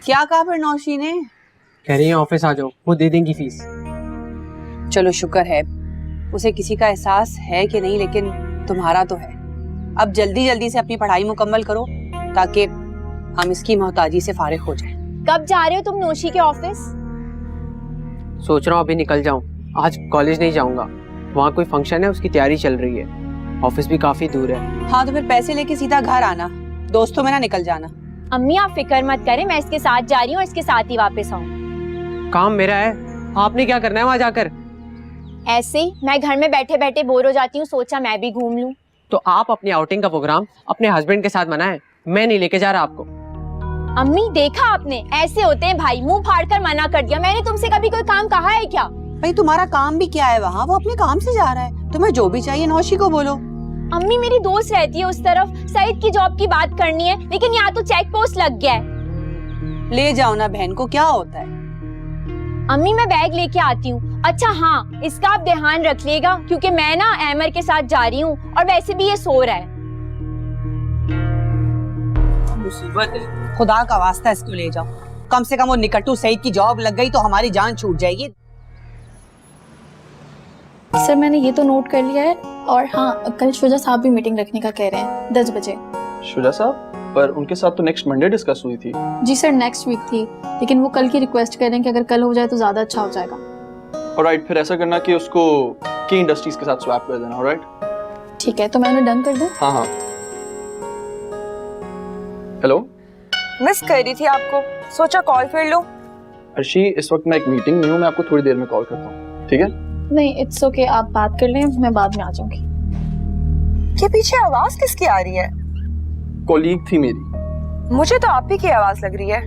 क्या कहा फिर नौशी ने? कह रही है ऑफिस आ जाओ, वो दे देंगी फीस। चलो शुक्र है, उसे किसी का एहसास है कि नहीं, लेकिन तुम्हारा तो है। अब जल्दी जल्दी से अपनी पढ़ाई मुकम्मल करो ताकि हम इसकी मोहताजी से फारिग हो जाएं। कब जा रहे हो तुम नौशी के ऑफिस? सोच रहा हूँ अभी निकल जाऊँ, आज कॉलेज नहीं जाऊंगा, वहाँ कोई फंक्शन है, उसकी तैयारी चल रही है। ऑफिस भी काफी दूर है। हाँ तो फिर पैसे लेके सीधा घर आना, दोस्तों में ना निकल जाना। अम्मी आप फिक्र मत करें, मैं इसके साथ जा रही हूँ, इसके साथ ही वापस आऊँ। काम मेरा है, आपने क्या करना है वहाँ जाकर? ऐसे ही मैं घर में बैठे बैठे बोर हो जाती हूँ, सोचा मैं भी घूम लूँ। तो आप अपनी आउटिंग का प्रोग्राम अपने हस्बैंड के साथ बनाएं, मैं नहीं लेके जा रहा आपको। अम्मी देखा आपने, ऐसे होते हैं भाई, मुंह फाड़ कर मना कर दिया। मैंने तुमसे कभी कोई काम कहा है क्या? भाई तुम्हारा काम भी क्या है वहाँ? वो अपने काम से जा रहा है, तुम्हें जो भी चाहिए नौशी को बोलो। अम्मी मेरी दोस्त रहती है उस तरफ, सईद की जॉब की बात करनी है, लेकिन यहाँ तो चेक पोस्ट लग गया है। ले जाओ ना बहन को, क्या होता है? अम्मी मैं बैग लेके आती हूँ। अच्छा हाँ, इसका आप ध्यान रखिएगा क्योंकि मैं ना एमर के साथ जा रही हूँ और वैसे भी ये सो रहा है। मुसीबत है। खुदा का वास्ता इसको ले जाओ, कम से कम वो निकट्टू सईद की जॉब लग गई तो हमारी जान छूट जाएगी। सर मैंने ये तो नोट कर लिया है, और हाँ कल शुजा साहब भी मीटिंग रखने का कह रहे हैं 10 बजे। शुजा साहब? पर उनके साथ तो नेक्स्ट मंडे डिस्कस हुई थी। जी सर नेक्स्ट वीक थी, लेकिन वो कल की रिक्वेस्ट कर रहे हैं कि अगर कल हो जाए तो ज्यादा अच्छा हो जाएगा। ऑलराइट, फिर ऐसा करना कि उसको की इंडस्ट्रीज के साथ स्वैप कर देना। ऑलराइट ठीक है, तो मैं उन्हें डन कर दूं? हाँ हाँ। हेलो, मिस कर रही थी आपको, सोचा कॉल कर लो। अर्शी इस वक्त मैं एक मीटिंग में हूँ, मैं आपको थोड़ी देर में कॉल करता हूँ, ठीक है? नहीं इट्स ओके, आप बात कर लें, मैं बाद में आ जाऊंगी। के पीछे आवाज किसकी आ रही है? कोलीग थी मेरी। मुझे तो आप ही की आवाज लग रही है।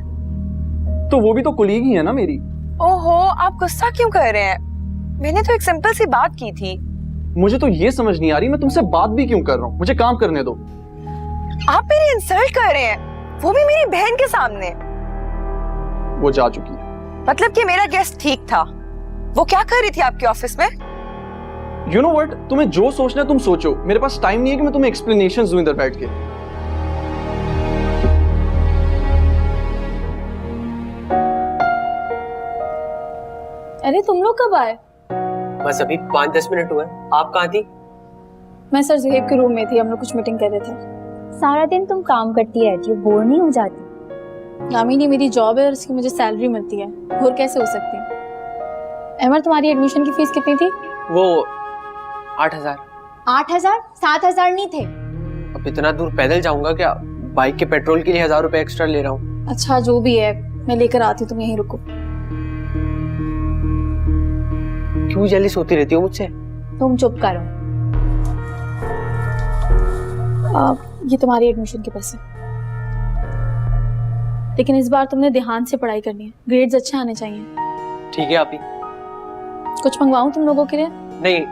तो वो भी तो कोलीग ही है ना मेरी। ओहो, आप गुस्सा क्यों कर रहे हैं? मैंने तो एक सिंपल सी बात की थी। मुझे तो ये समझ नहीं आ रही मैं तुमसे बात भी क्यों कर रहा हूँ, मुझे काम करने दो। आप मेरी इंसल्ट कर रहे हैं, वो भी मेरी बहन के सामने। वो जा चुकी है। मतलब कि मेरा गेस्ट ठीक था। वो क्या कर रही थी आपके ऑफिस में? यू नो व्हाट, तुम्हें जो सोचना है तुम सोचो, मेरे पास टाइम नहीं है कि मैं तुम्हें एक्सप्लेनेशंस दूं इधर बैठ के। अरे तुम लोग कब आए? बस अभी 5-10 मिनट हुए। आप कहाँ थी? मैं सर ज़ुहैब के रूम में थी, हम लोग कुछ मीटिंग कर रहे थे। सारा दिन तुम काम करती रहती हो, बोर नहीं हो जाती? यामिनी मेरी जॉब है और इसकी मुझे सैलरी मिलती है, और कैसे हो सकती है? अमर तुम्हारी एडमिशन की फीस कितनी थी? वो 8,000। 8,000? 7,000 नहीं थे? अब इतना दूर पैदल जाऊंगा क्या? बाइक के पेट्रोल के लिए 1,000 रुपए एक्स्ट्रा ले रहा हूँ। अच्छा जो भी है, मैं लेकर आती हूँ, तुम यहीं रुको। क्यों जेलिस होती रहती हो मुझसे? तुम चुप करो। ये तुम्हारी एडमिशन के पैसे, लेकिन इस बार तुमने ध्यान से पढ़ाई करनी है, ग्रेड्स अच्छे आने चाहिए। ठीक है आप ही। कुछ मंगवाऊं तुम लोगों के लिए? नहीं,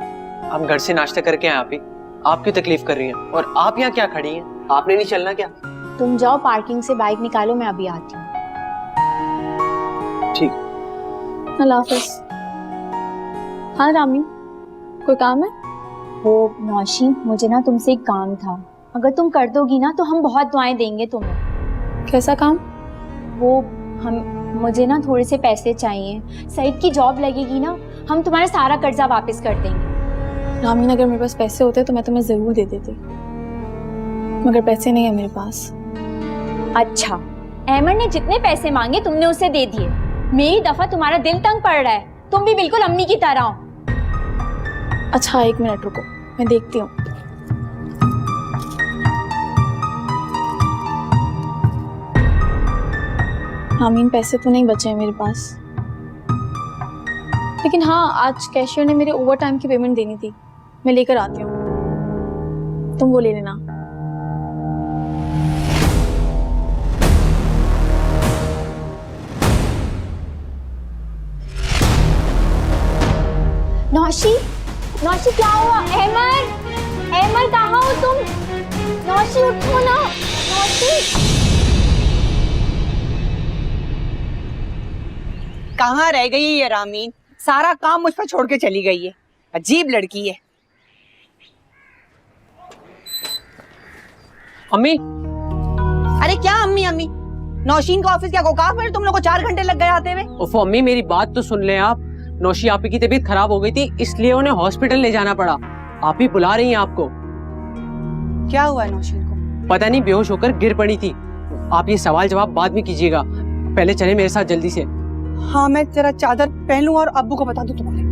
हम घर से नाश्ता करके आए आप ही। आप क्यों तकलीफ कर रही हैं? और आप यहाँ क्या खड़ी हैं? आपने नहीं चलना क्या? तुम जाओ पार्किंग से बाइक निकालो, मैं अभी आती हूँ। ठीक। अल्लाह हाफिज। हाँ रामी, कोई काम है? वो नौशी, मुझे ना तुमसे एक काम था, अगर तुम कर दोगी ना तो हम बहुत दुआएं देंगे तुम्हें। कैसा काम? वो मुझे ना थोड़े से पैसे चाहिए, सईद की जॉब लगेगी ना, हम तुम्हारा सारा कर्जा वापस कर देंगे। रामीन अगर मेरे पास पैसे होते तो मैं तुम्हें जरूर दे देती, मगर पैसे नहीं है मेरे पास। अच्छा, अहमद ने जितने पैसे मांगे तुमने उसे दे दिए। मेरी दफा तुम्हारा दिल तंग पड़ रहा है, तुम भी बिल्कुल अम्मी की तरह हो। अच्छा 1 मिनट रुको, मैं देखती हूँ। रामीन पैसे तो नहीं बचे हैं मेरे पास, लेकिन हाँ आज कैशियर ने मेरे ओवर टाइम की पेमेंट देनी थी, मैं लेकर आती हूँ, तुम वो ले लेना। नौशी, नौशी क्या हुआ? अहमद, अहमद कहाँ हो तुम? नौशी उठो ना, नौशी। कहाँ रह गई है ये रामीन? सारा काम मुझ पर छोड़ के चली गई है, अजीब लड़की है। अम्मी। अरे क्या अम्मी अम्मी? नौशीन का ऑफिस क्या गोकाक में तुम लोग को 4 घंटे लग गए आते हुए? उफ अम्मी मेरी बात तो सुन लें आप। नौशी आपी की तबीयत खराब हो गई थी, इसलिए उन्हें हॉस्पिटल ले जाना पड़ा। आप ही बुला रही हैं आपको। क्या हुआ है नौशीन को? पता नहीं, बेहोश होकर गिर पड़ी थी। आप ये सवाल जवाब बाद में कीजिएगा, पहले चले मेरे साथ जल्दी से। हाँ मैं जरा चादर पहन लूं और अब्बू को बता दूं तुम्हारे।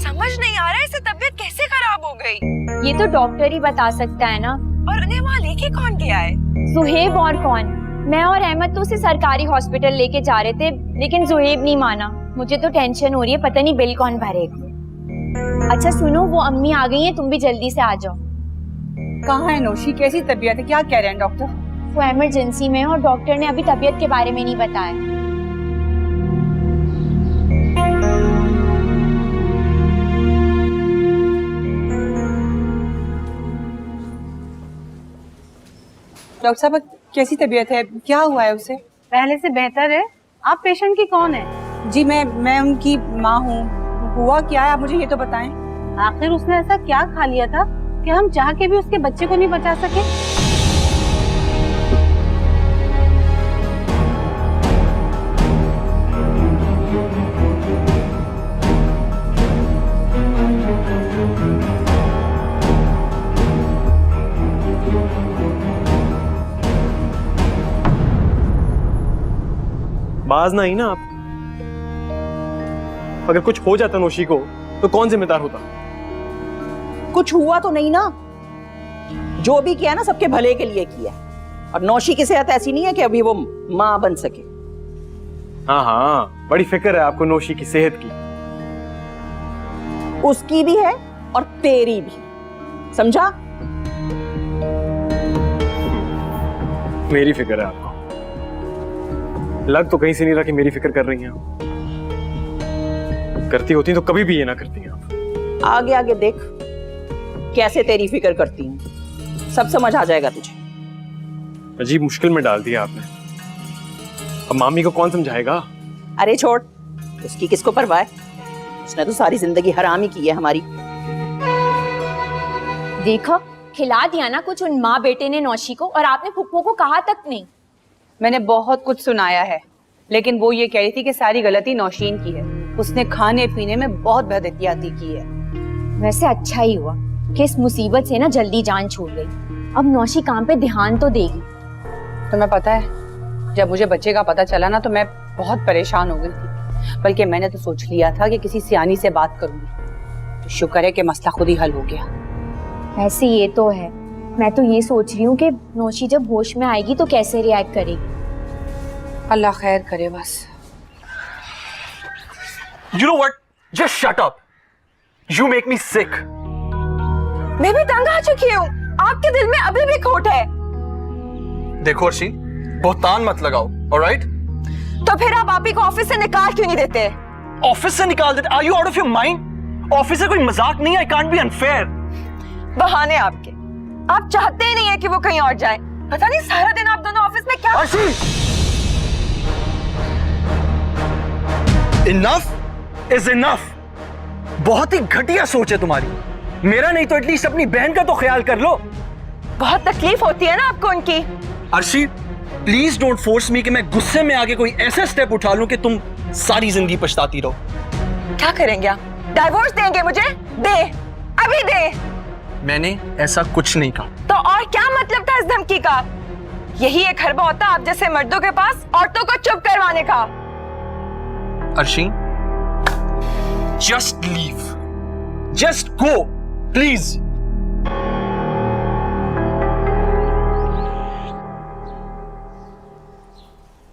समझ नहीं आ रहा है इसे तबीयत कैसे खराब हो गई। ये तो डॉक्टर ही बता सकता है ना। और उन्हें वहाँ लेके कौन गया है? जुहेब और कौन? मैं और अहमद तो उसे सरकारी हॉस्पिटल लेके जा रहे थे, लेकिन जुहेब नहीं माना। मुझे तो टेंशन हो रही है, पता नहीं बिल कौन भरेगा। अच्छा सुनो, वो अम्मी आ गई हैं, तुम भी जल्दी से आ जाओ। कहाँ है नौशी? कैसी तबीयत है? क्या कह रहे हैं डॉक्टर? वो इमरजेंसी में है और डॉक्टर ने अभी तबीयत के बारे में नहीं बताया। डॉक्टर साहब कैसी तबीयत है? क्या हुआ है उसे? पहले से बेहतर है। आप पेशेंट की कौन है? जी मैं उनकी माँ हूँ। हुआ क्या है आप मुझे ये तो बताएं। आखिर उसने ऐसा क्या खा लिया था कि हम चाह के भी उसके बच्चे को नहीं बचा सके? बाज ना ही ना आप। अगर कुछ हो जाता नौशी को तो कौन जिम्मेदार होता? कुछ हुआ तो नहीं ना। जो भी किया ना सबके भले के लिए किया। और नौशी की सेहत ऐसी नहीं है कि अभी वो मां बन सके। हाँ हाँ, बड़ी फिक्र है आपको नौशी की सेहत की। उसकी भी है और तेरी भी, समझा? मेरी फिक्र है आपको। लग तो कहीं से नहीं रहा कि मेरी फिक्र कर रही हैं आप। करती होती तो कभी भी ये ना करती हैं आप। आगे आगे देख कैसे तेरी फिक्र करती हूँ, सब समझ आ जाएगा तुझे। अजीब मुश्किल में डाल दिया आपने। अब मामी को कौन समझाएगा? अरे छोड़, उसकी किसको परवाह है? उसने तो सारी जिंदगी हराम ही की है हमारी। देखो खिला दिया ना कुछ उन माँ बेटे ने नौशी को, और आपने फुप्पो को कहा तक नहीं। मैंने बहुत कुछ सुनाया है, लेकिन वो ये कह रही थी कि सारी गलती नौशीन की है। उसने खाने पीने में बहुत बदएहतियाती की है। वैसे अच्छा ही हुआ कि इस मुसीबत से ना जल्दी जान छूट गई। अब नौशी काम पे ध्यान तो देगी। तुम्हें पता है, जब मुझे बच्चे का पता चला ना तो मैं बहुत परेशान हो गई थी। बल्कि मैंने तो सोच लिया था कि किसी सियानी से बात करूंगी। तो शुक्र है कि मसला खुद ही हल हो गया। ऐसे ये तो है, मैं तो ये सोच रही हूँ कि नौशी जब होश में आएगी तो कैसे रिएक्ट करेगी। अल्लाह खैर करे बस। You know what? Just shut up. You make me sick. मैं भी तंग आ चुकी हूँ। आपके दिल में अभी भी खोट है। देखो अर्शी, बहुतान मत लगाओ, alright? तो फिर आप आपी को ऑफिस से निकाल क्यों नहीं देते? ऑफिस से निकाल देते? Are you out of your mind? Office से कोई मजाक नहीं है। I can't be unfair. बहाने आपके। आप चाहते ही नहीं है कि वो कहीं और जाए। पता नहीं सारा दिन आप दोनों ऑफिस में क्या। अर्शी! Enough is enough. बहुत ही घटिया सोच है तुम्हारी। मेरा नहीं तो एटलीस्ट अपनी बहन का तो ख्याल कर लो। बहुत तकलीफ होती है ना आपको उनकी। Arshi, please don't force me कि मैं गुस्से में आके कोई ऐसा स्टेप उठा लूं कि तुम सारी जिंदगी पछताती रहो। क्या करेंगे आप? डाइवोर्स देंगे मुझे? दे, अभी दे। मैंने ऐसा कुछ नहीं कहा। तो और क्या मतलब था इस धमकी का? यही एक हरबा होता आप जैसे मर्दों के पास औरतों को चुप करवाने का। Arshi, just leave. Just go, please.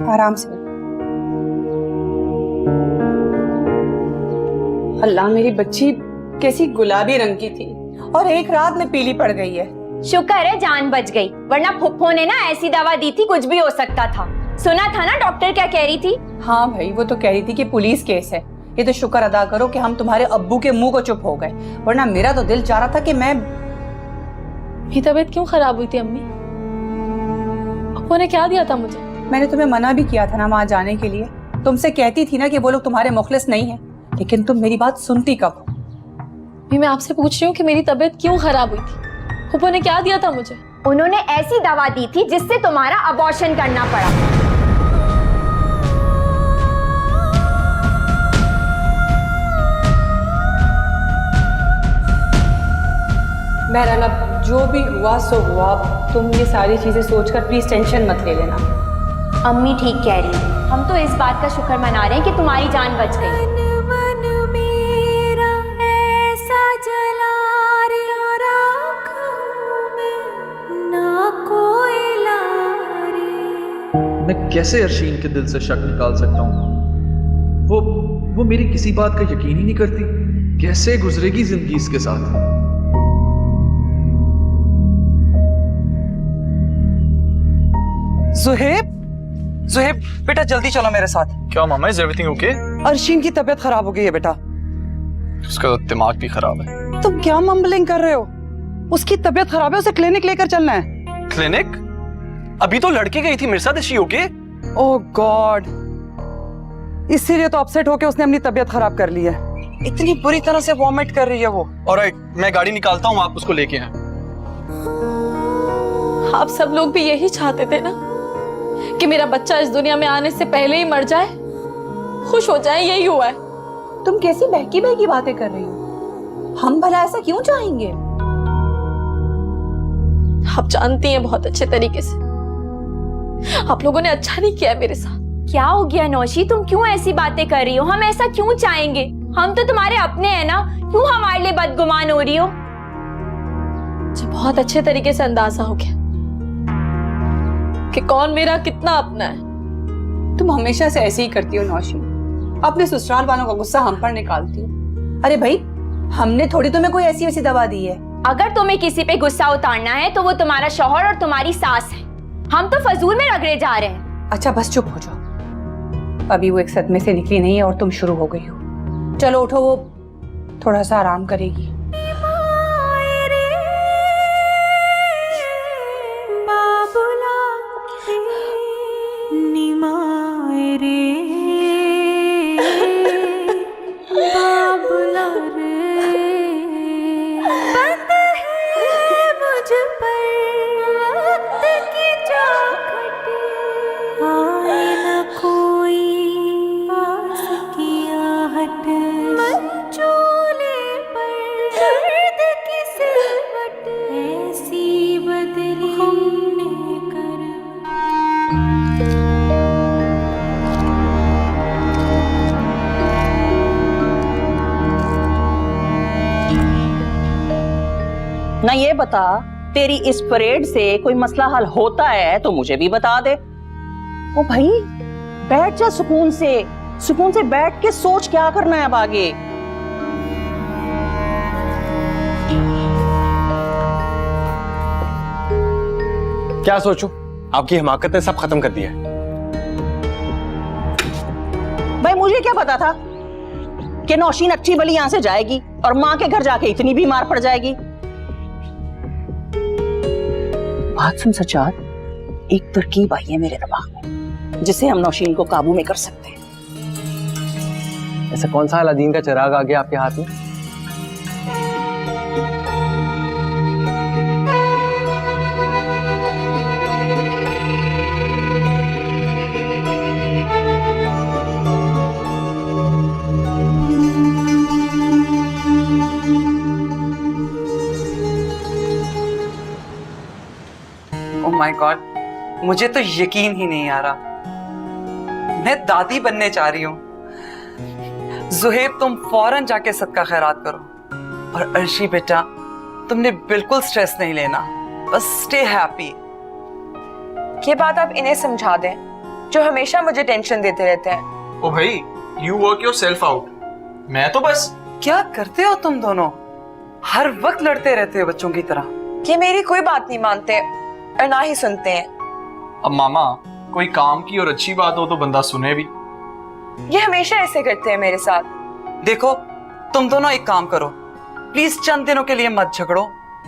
आराम से। अल्लाह, मेरी बच्ची कैसी गुलाबी रंग की थी और एक रात में पीली पड़ गई है। शुक्र है जान बच गई, वरना फुप्पो ने ना ऐसी दवा दी थी कुछ भी हो सकता था। सुना था ना डॉक्टर क्या कह रही थी? हाँ भाई, वो तो कह रही थी कि पुलिस केस है। ये तो शुक्र अदा करो कि हम तुम्हारे अब्बू के मुंह को चुप हो गए, वरना मेरा तो दिल चाह रहा था कि मैं। मेरी तबीयत क्यों खराब हुई थी अम्मी? अब्बू ने क्या दिया था मुझे? मैंने तुम्हें मना भी किया था ना वहां जाने के लिए। तुमसे कहती थी ना कि वो लोग तुम्हारे मुखलिस नहीं है, लेकिन तुम मेरी बात सुनती कब हो? मैं आपसे पूछ रही हूँ कि मेरी तबीयत क्यों खराब हुई थी? अब्बू ने क्या दिया था मुझे? उन्होंने ऐसी दवा दी थी जिससे तुम्हारा अबॉर्शन करना पड़ा। बहरहाल अब जो भी हुआ सो हुआ। तुम ये सारी चीजें सोचकर प्लीज टेंशन मत ले लेना। अम्मी ठीक कह रही हैं। हम तो इस बात का शुक्र मना रहे हैं कि तुम्हारी जान बच गई। मैं कैसे अर्शीन के दिल से शक निकाल सकता हूँ? वो मेरी किसी बात का यकीन ही नहीं करती। कैसे गुजरेगी जिंदगी इसके साथ? जुहेब, जुहेब बेटा जल्दी चलो मेरे साथ। क्या मामा, इज एवरीथिंग ओके? अर्शीन की तबीयत खराब हो गई है बेटा। उसका तो दिमाग भी खराब है। तुम क्या मम्बलिंग कर रहे हो? उसकी तबीयत खराब है, उसे क्लिनिक लेकर चलना है। क्लिनिक? अभी तो लड़की गई थी मेरे साथ। Is she okay? Oh God, इसीलिए तो अपसेट होके उसने अपनी तबीयत खराब कर ली है। इतनी बुरी तरह से वॉमिट कर रही है वो। ऑलराइट, मैं गाड़ी निकालता हूँ, आप उसको लेके आए। आप सब लोग भी यही चाहते थे ना कि मेरा बच्चा इस दुनिया में आने से पहले ही मर जाए, खुश हो जाए। यही हुआ है। तुम कैसी बहकी बहकी बातें कर रही हो? हम भला ऐसा क्यों चाहेंगे? आप जानती हैं बहुत अच्छे तरीके से आप लोगों ने अच्छा नहीं किया है मेरे साथ। क्या हो गया नौशी, तुम क्यों ऐसी बातें कर रही हो? हम ऐसा क्यों चाहेंगे? हम तो तुम्हारे अपने हैं ना, क्यों हमारे लिए बदगुमान हो रही हो? मुझे बहुत अच्छे तरीके से अंदाजा हो गया कि कौन मेरा कितना अपना है। तुम हमेशा से ऐसे ही करती हो नौशी, अपने ससुराल वालों का गुस्सा हम पर निकालती हो। अरे भाई, हमने थोड़ी तुम्हें कोई ऐसी वैसी दवा दी है। अगर तुम्हें किसी पे गुस्सा उतारना है तो वो तुम्हारा शौहर और तुम्हारी सास है। हम तो फजूल में रगड़े जा रहे हैं। अच्छा बस चुप हो जाओ। अभी वो एक सदमे से निकली नहीं है और तुम शुरू हो गई हो। चलो उठो, वो थोड़ा सा आराम करेगी। ना ये बता, तेरी इस परेड से कोई मसला हल होता है तो मुझे भी बता दे। ओ भाई, बैठ जा सुकून से बैठ के सोच क्या करना है अब आगे। क्या सोचूं? आपकी हिमाकत ने सब खत्म कर दिया है। भाई मुझे क्या पता था कि नौशीन अच्छी भली यहां से जाएगी और माँ के घर जाके इतनी बीमार पड़ जाएगी। बात सुन सच्चार, एक तरकीब आई है मेरे दिमाग में जिससे हम नौशीन को काबू में कर सकते हैं। ऐसा कौन सा अलादीन का चिराग आ गया आपके हाथ में? ओह माय गॉड, मुझे तो यकीन ही नहीं आ रहा। मैं दादी बनने जा रही हूँ। जुहेब, तुम फौरन जाके सदका खैरात करो। और अर्शी बेटा, तुमने बिल्कुल स्ट्रेस नहीं लेना, बस स्टे हैप्पी। ये बात आप इन्हें समझा दें जो हमेशा मुझे टेंशन देते रहते हैं। ओ भाई, यू वर्क योरसेल्फ आउट। मैं तो बस। क्या करते हो तुम दोनों? हर वक्त लड़ते रहते हो बच्चों की तरह। ये मेरी कोई बात नहीं मानते और ना ही सुनते हैं। अब मामा, कोई काम की और अच्छी बात हो तो बंदा सुने भी। ये हमेशा ऐसे करते हैं मेरे साथ। देखो, तुम दोनों एक काम करो, प्लीज चंद दिनों के लिए मत झगड़ो।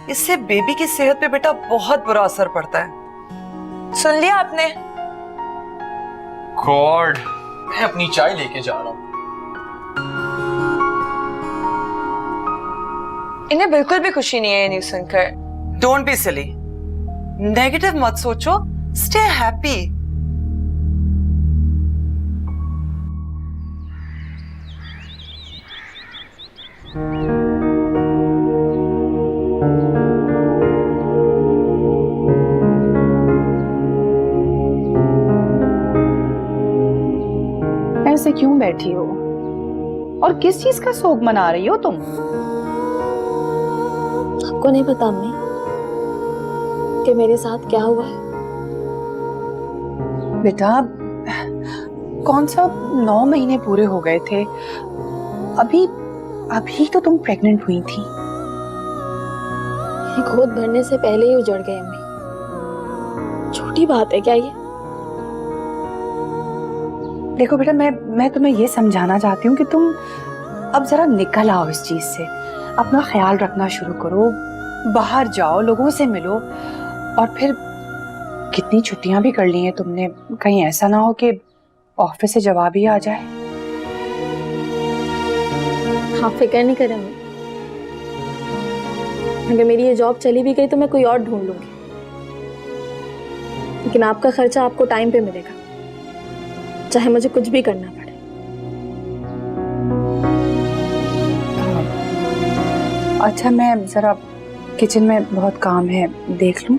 इससे बेबी की सेहत पे बेटा बहुत बुरा असर पड़ता है। सुन लिया आपने? गॉड, मैं अपनी चाय लेके जा रहा हूँ। इन्हें बिल्कुल भी खुशी नहीं है ये न्यूज़ सुनकर। Don't be silly. नेगेटिव मत सोचो, स्टे हैप्पी। ऐसे क्यों बैठी हो और किस चीज का शोक मना रही हो तुम? आपको नहीं पता अम्मी कि मेरे साथ क्या हुआ है? बेटा, कौन सा 9 महीने पूरे हो गए थे, अभी अभी तो तुम प्रेग्नेंट हुई थी। मेरी गोद भरने से पहले ही उजड़ गए अम्मी। छोटी बात है क्या ये? देखो बेटा, मैं तुम्हें ये समझाना चाहती हूँ कि तुम अब जरा निकल आओ इस चीज से, अपना ख्याल रखना शुरू करो, बाहर जाओ, लोगों से मिलो। और फिर कितनी छुट्टियां भी कर ली हैं तुमने, कहीं ऐसा ना हो कि ऑफिस से जवाब ही आ जाए। आप फिक्र नहीं करें अम्मी, अगर मेरी ये जॉब चली भी गई तो मैं कोई और ढूंढ लूंगी, लेकिन आपका खर्चा आपको टाइम पे मिलेगा, चाहे मुझे कुछ भी करना पड़े। अच्छा, मैं जरा किचन में बहुत काम है, देख लूं?